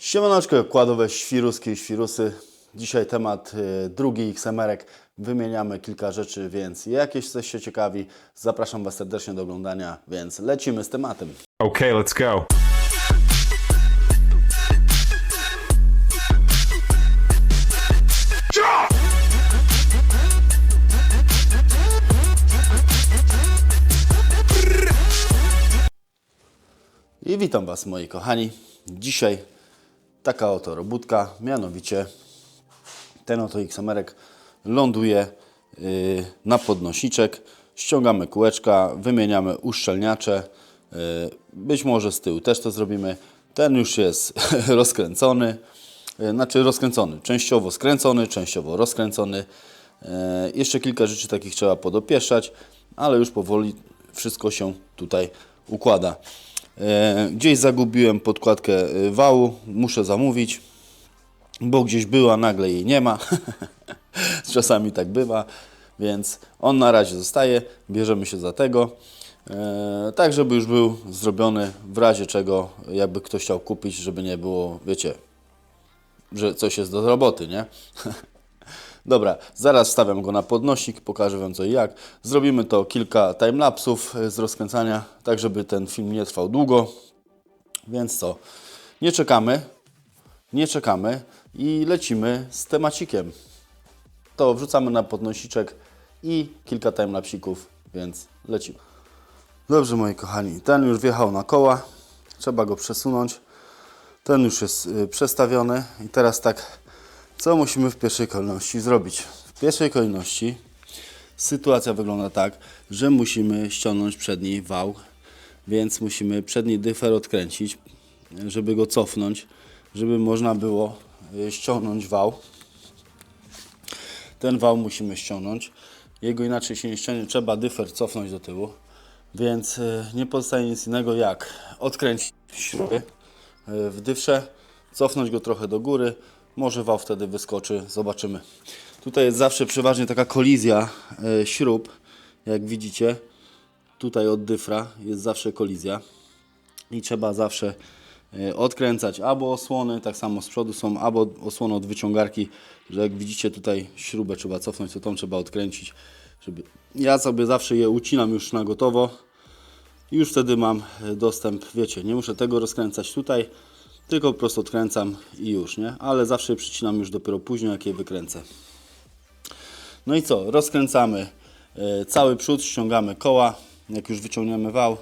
Siemaneczko, kładowe świruski i świrusy. Dzisiaj temat drugi XMR-ek. Wymieniamy kilka rzeczy, więc jak jesteście ciekawi, zapraszam Was serdecznie do oglądania, więc lecimy z tematem. Okay, let's go. I witam Was, moi kochani. Dzisiaj taka oto robótka, mianowicie ten oto XMR-ek ląduje na podnosiczek. Ściągamy kółeczka, wymieniamy uszczelniacze. Być może z tyłu też to zrobimy. Ten już jest rozkręcony, częściowo skręcony, częściowo rozkręcony. Jeszcze kilka rzeczy takich trzeba podopieszczać, ale już powoli wszystko się tutaj układa. Gdzieś zagubiłem podkładkę wału, muszę zamówić, bo gdzieś była, nagle jej nie ma. Czasami tak bywa, więc on na razie zostaje, bierzemy się za tego. Tak, żeby już był zrobiony, w razie czego, jakby ktoś chciał kupić, żeby nie było, wiecie, że coś jest do roboty, nie? Dobra, zaraz wstawiam go na podnośnik, pokażę Wam co i jak. Zrobimy to kilka timelapsów z rozkręcania, tak żeby ten film nie trwał długo. Więc co, nie czekamy i lecimy z temacikiem. To wrzucamy na podnosiczek i kilka timelapsików, więc lecimy. Dobrze, moi kochani, ten już wjechał na koła, trzeba go przesunąć. Ten już jest przestawiony i teraz tak, co musimy w pierwszej kolejności zrobić? W pierwszej kolejności sytuacja wygląda tak, że musimy ściągnąć przedni wał, więc musimy przedni dyfer odkręcić, żeby go cofnąć, żeby można było ściągnąć wał. Ten wał musimy ściągnąć, jego inaczej się nie ściągnie, trzeba dyfer cofnąć do tyłu, więc nie pozostaje nic innego jak odkręcić śruby w dyfrze, cofnąć go trochę do góry. Może wał wtedy wyskoczy, zobaczymy. Tutaj jest zawsze przeważnie taka kolizja śrub, jak widzicie. Tutaj od dyfra jest zawsze kolizja i trzeba zawsze odkręcać albo osłony, tak samo z przodu są, albo osłony od wyciągarki, że jak widzicie tutaj śrubę trzeba cofnąć, to tą trzeba odkręcić. Ja sobie zawsze je ucinam już na gotowo i już wtedy mam dostęp, wiecie, nie muszę tego rozkręcać tutaj, tylko po prostu odkręcam i już, nie? Ale zawsze je przycinam już dopiero później, jak je wykręcę. No i co? Rozkręcamy cały przód, ściągamy koła, jak już wyciągniemy wał,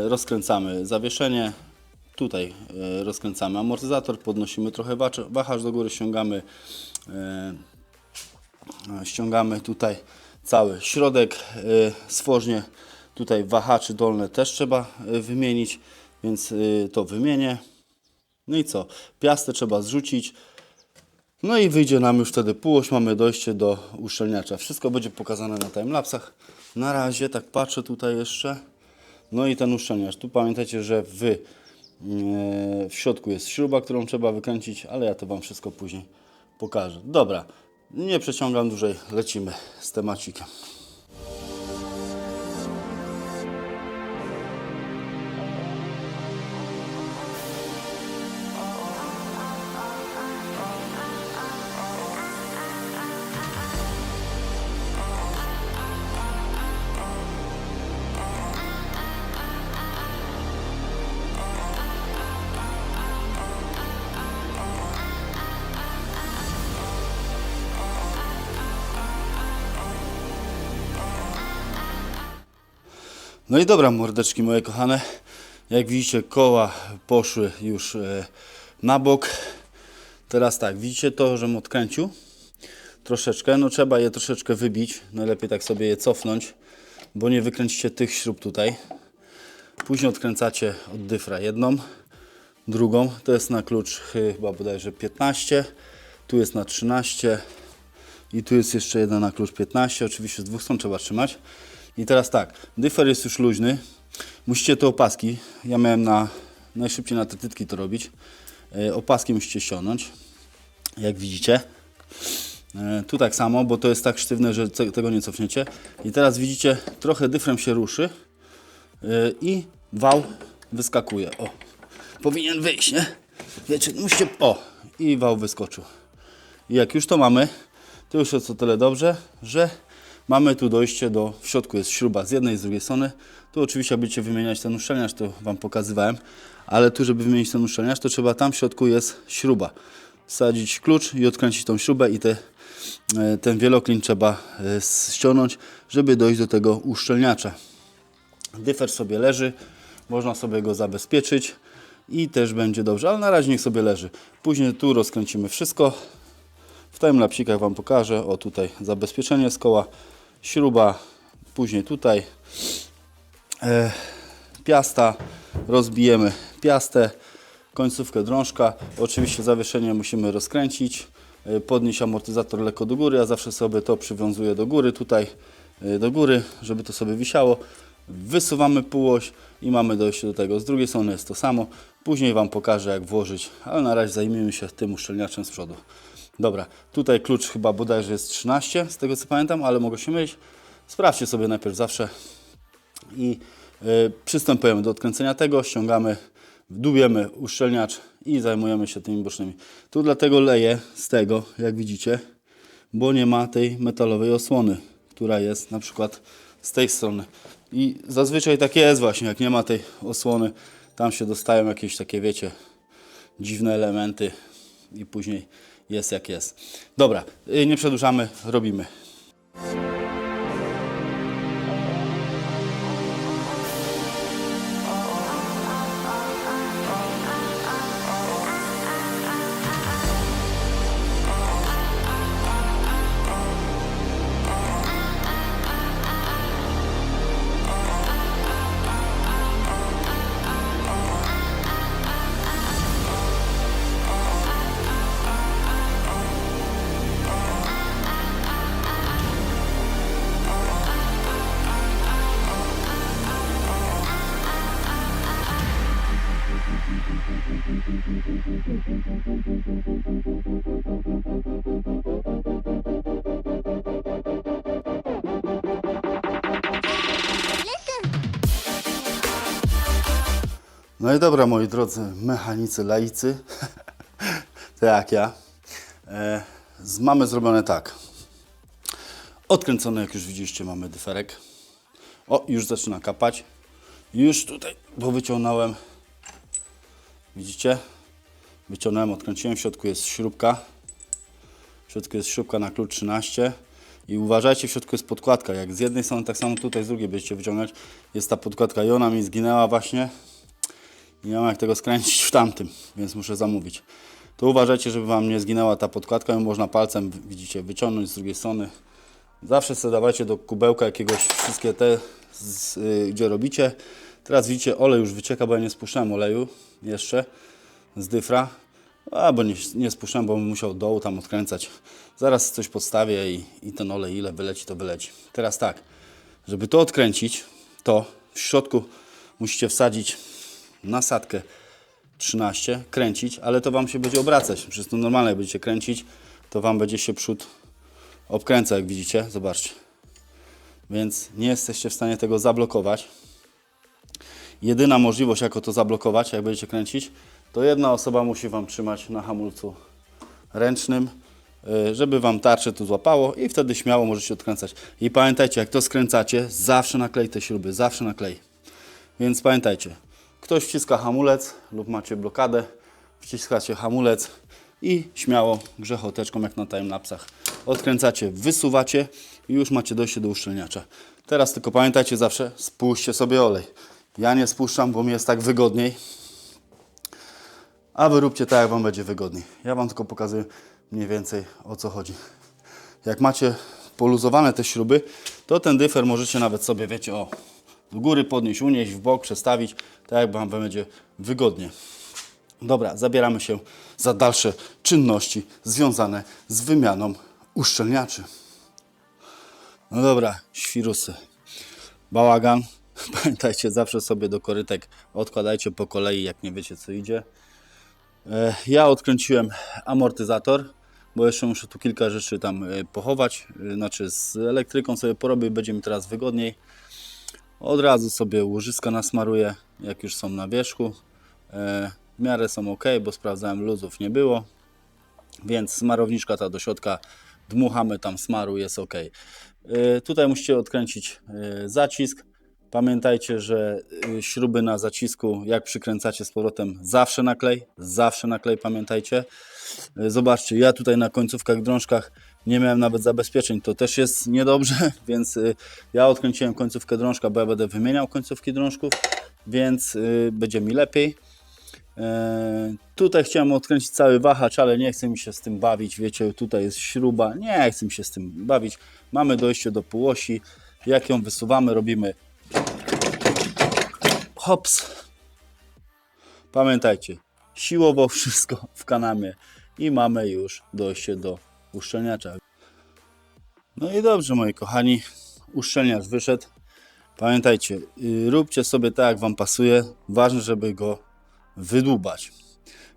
rozkręcamy zawieszenie, tutaj rozkręcamy amortyzator, podnosimy trochę wahacz do góry, ściągamy tutaj cały środek stworznie, tutaj wahaczy dolne też trzeba wymienić, więc to wymienię. No i co? Piastę trzeba zrzucić. No i wyjdzie nam już wtedy półoś, mamy dojście do uszczelniacza. Wszystko będzie pokazane na timelapsach. Na razie, tak patrzę tutaj jeszcze. No i ten uszczelniacz. Tu pamiętajcie, że w środku jest śruba, którą trzeba wykręcić, ale ja to Wam wszystko później pokażę. Dobra, nie przeciągam dłużej, lecimy z temacikiem. No i dobra, mordeczki moje kochane, jak widzicie koła poszły już na bok. Teraz tak, widzicie to, żem odkręcił troszeczkę, no trzeba je troszeczkę wybić, najlepiej tak sobie je cofnąć, bo nie wykręcicie tych śrub tutaj. Później odkręcacie od dyfra jedną, drugą, to jest na klucz chyba bodajże 15, tu jest na 13 i tu jest jeszcze jedna na klucz 15, oczywiście z dwóch stron trzeba trzymać. I teraz tak, dyfer jest już luźny, musicie te opaski, ja miałem najszybciej na te tytki to robić, opaski musicie ściągnąć, jak widzicie. Tu tak samo, bo to jest tak sztywne, że tego nie cofniecie. I teraz widzicie, trochę dyfrem się ruszy i wał wyskakuje. O, powinien wyjść, nie? wiecie, musicie... O! I wał wyskoczył. I jak już to mamy, to już jest o tyle dobrze, że mamy tu dojście do... W środku jest śruba z jednej i z drugiej strony. Tu oczywiście będziecie wymieniać ten uszczelniacz, to Wam pokazywałem. Ale tu, żeby wymienić ten uszczelniacz, to trzeba... Tam w środku jest śruba. Wsadzić klucz i odkręcić tą śrubę i ten wieloklin trzeba ściągnąć, żeby dojść do tego uszczelniacza. Dyfer sobie leży, można sobie go zabezpieczyć i też będzie dobrze, ale na razie niech sobie leży. Później tu rozkręcimy wszystko. W timelapsikach Wam pokażę. O, tutaj zabezpieczenie z koła, śruba, później tutaj piasta, rozbijemy piastę, końcówkę drążka. Oczywiście zawieszenie musimy rozkręcić, podnieść amortyzator lekko do góry. Ja zawsze sobie to przywiązuję do góry, tutaj do góry, żeby to sobie wisiało. Wysuwamy półoś i mamy dojście do tego. Z drugiej strony jest to samo. Później Wam pokażę, jak włożyć, ale na razie zajmiemy się tym uszczelniaczem z przodu. Dobra, tutaj klucz chyba bodajże jest 13, z tego co pamiętam, ale mogę się mylić. Sprawdźcie sobie najpierw zawsze i przystępujemy do odkręcenia tego, ściągamy, dubiemy uszczelniacz i zajmujemy się tymi bocznymi. Tu dlatego leję z tego, jak widzicie, bo nie ma tej metalowej osłony, która jest na przykład z tej strony. I zazwyczaj tak jest właśnie, jak nie ma tej osłony, tam się dostają jakieś takie, wiecie, dziwne elementy i później jest jak jest. Dobra, nie przedłużamy, robimy. No i dobra, moi drodzy mechanicy, laicy, to jak ja, mamy zrobione tak. Odkręcony, jak już widzieliście, mamy dyferek. O, już zaczyna kapać. Już tutaj, bo wyciągnąłem, widzicie? Wyciągnąłem, odkręciłem, w środku jest śrubka. W środku jest śrubka na klucz 13. I uważajcie, w środku jest podkładka. Jak z jednej strony, tak samo tutaj z drugiej będziecie wyciągać. Jest ta podkładka i ona mi zginęła właśnie. Nie mam jak tego skręcić w tamtym, więc muszę zamówić. To uważajcie, żeby Wam nie zginęła ta podkładka. Ją można palcem, widzicie, wyciągnąć z drugiej strony. Zawsze sobie dawajcie do kubełka jakiegoś wszystkie te, gdzie robicie. Teraz widzicie, olej już wycieka, bo ja nie spuszczałem oleju jeszcze z dyfra. Bo nie spuszczałem, bo bym musiał dołu tam odkręcać. Zaraz coś podstawię i ten olej ile wyleci, to wyleci. Teraz tak, żeby to odkręcić, to w środku musicie wsadzić nasadkę 13, kręcić, ale to Wam się będzie obracać. Przecież to normalne, jak będziecie kręcić, to Wam będzie się przód obkręca, jak widzicie. Zobaczcie. Więc nie jesteście w stanie tego zablokować. Jedyna możliwość, jak to zablokować, jak będziecie kręcić, to jedna osoba musi Wam trzymać na hamulcu ręcznym, żeby Wam tarczę tu złapało i wtedy śmiało możecie odkręcać. I pamiętajcie, jak to skręcacie, zawsze naklej te śruby, zawsze naklej. Więc pamiętajcie, ktoś wciska hamulec lub macie blokadę, wciskacie hamulec i śmiało grzechoteczką, jak na timelapsach, odkręcacie, wysuwacie i już macie dojście do uszczelniacza. Teraz tylko pamiętajcie zawsze, spuśćcie sobie olej. Ja nie spuszczam, bo mi jest tak wygodniej, a Wy róbcie tak, jak Wam będzie wygodniej. Ja Wam tylko pokazuję mniej więcej, o co chodzi. Jak macie poluzowane te śruby, to ten dyfer możecie nawet sobie, wiecie, o, do góry podnieść, unieść, w bok, przestawić, tak jak Wam będzie wygodnie. Dobra, zabieramy się za dalsze czynności związane z wymianą uszczelniaczy. No dobra, świrusy. Bałagan. Pamiętajcie, zawsze sobie do korytek odkładajcie po kolei, jak nie wiecie, co idzie. Ja odkręciłem amortyzator, bo jeszcze muszę tu kilka rzeczy tam pochować. Znaczy z elektryką sobie porobię, będzie mi teraz wygodniej. Od razu sobie łożyska nasmaruję, jak już są na wierzchu. w miarę są ok, bo sprawdzałem, luzów nie było. Więc smarowniczka ta do środka, dmuchamy tam smaru, jest ok. Tutaj musicie odkręcić zacisk. Pamiętajcie, że śruby na zacisku, jak przykręcacie z powrotem, zawsze na klej, pamiętajcie. Zobaczcie, ja tutaj na końcówkach, drążkach nie miałem nawet zabezpieczeń, to też jest niedobrze, więc ja odkręciłem końcówkę drążka, bo ja będę wymieniał końcówki drążków, więc będzie mi lepiej. Tutaj chciałem odkręcić cały wahacz, ale nie chcę mi się z tym bawić, wiecie, tutaj jest śruba, nie chcę mi się z tym bawić. Mamy dojście do półosi, jak ją wysuwamy, robimy hops. Pamiętajcie, siłowo wszystko w kanamie i mamy już dojście do uszczelniacza. No i dobrze, moi kochani, uszczelniacz wyszedł. Pamiętajcie, róbcie sobie tak, jak wam pasuje, ważne, żeby go wydłubać.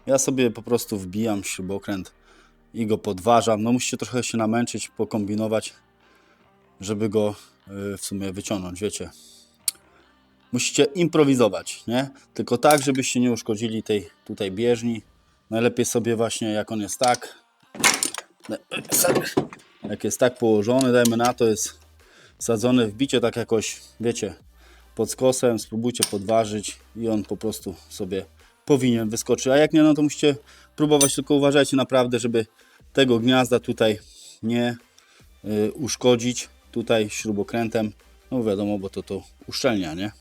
Ja sobie po prostu wbijam śrubokręt i go podważam. No musicie trochę się namęczyć, pokombinować, żeby go w sumie wyciągnąć, wiecie. Musicie improwizować, nie? Tylko tak, żebyście nie uszkodzili tej tutaj bieżni. Najlepiej sobie właśnie, jak on jest tak, jak jest tak położony, dajmy na to, jest wsadzony, wbicie tak jakoś, wiecie, pod skosem, spróbujcie podważyć i on po prostu sobie powinien wyskoczyć. A jak nie, no to musicie próbować, tylko uważajcie naprawdę, żeby tego gniazda tutaj nie uszkodzić. Tutaj śrubokrętem, no wiadomo, bo to uszczelnia, nie?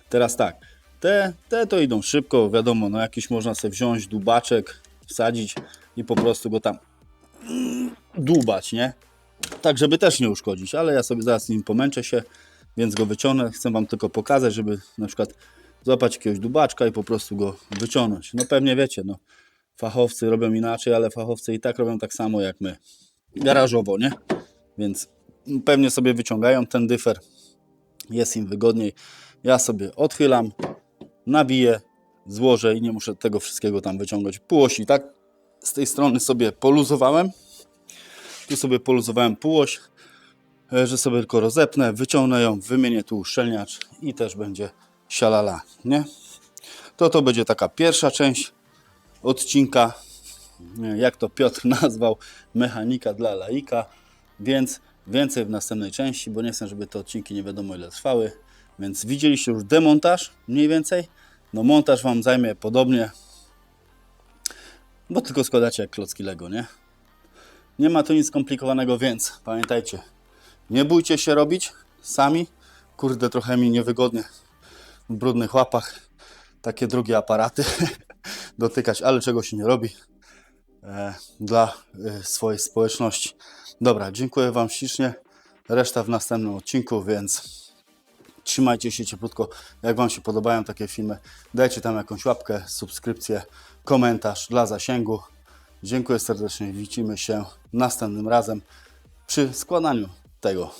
Teraz tak, te to idą szybko, wiadomo, no jakiś można sobie wziąć dłubaczek, wsadzić i po prostu go tam dłubać, nie? Tak, żeby też nie uszkodzić, ale ja sobie zaraz nim pomęczę się, więc go wyciągnę. Chcę wam tylko pokazać, żeby na przykład złapać jakiegoś dubaczka i po prostu go wyciągnąć. No pewnie wiecie, no fachowcy robią inaczej, ale fachowcy i tak robią tak samo jak my. Garażowo, nie? Więc pewnie sobie wyciągają ten dyfer. Jest im wygodniej. Ja sobie odchylam, nabiję, złożę i nie muszę tego wszystkiego tam wyciągać. Półosi, tak? Z tej strony sobie poluzowałem. Tu sobie poluzowałem półoś, że sobie tylko rozepnę, wyciągnę ją, wymienię tu uszczelniacz i też będzie sialala, nie? To będzie taka pierwsza część odcinka, jak to Piotr nazwał, mechanika dla laika, więc więcej w następnej części, bo nie chcę, żeby te odcinki nie wiadomo ile trwały, więc widzieliście już demontaż mniej więcej, no montaż wam zajmie podobnie, bo tylko składacie jak klocki Lego, nie? Nie ma tu nic skomplikowanego, więc pamiętajcie, nie bójcie się robić sami. Kurde, trochę mi niewygodnie w brudnych łapach takie drugie aparaty dotykać, ale czego się nie robi dla swojej społeczności. Dobra, dziękuję wam ślicznie. Reszta w następnym odcinku, więc trzymajcie się cieplutko. Jak wam się podobają takie filmy, dajcie tam jakąś łapkę, subskrypcję, komentarz dla zasięgu. Dziękuję serdecznie. Widzimy się następnym razem przy składaniu tego.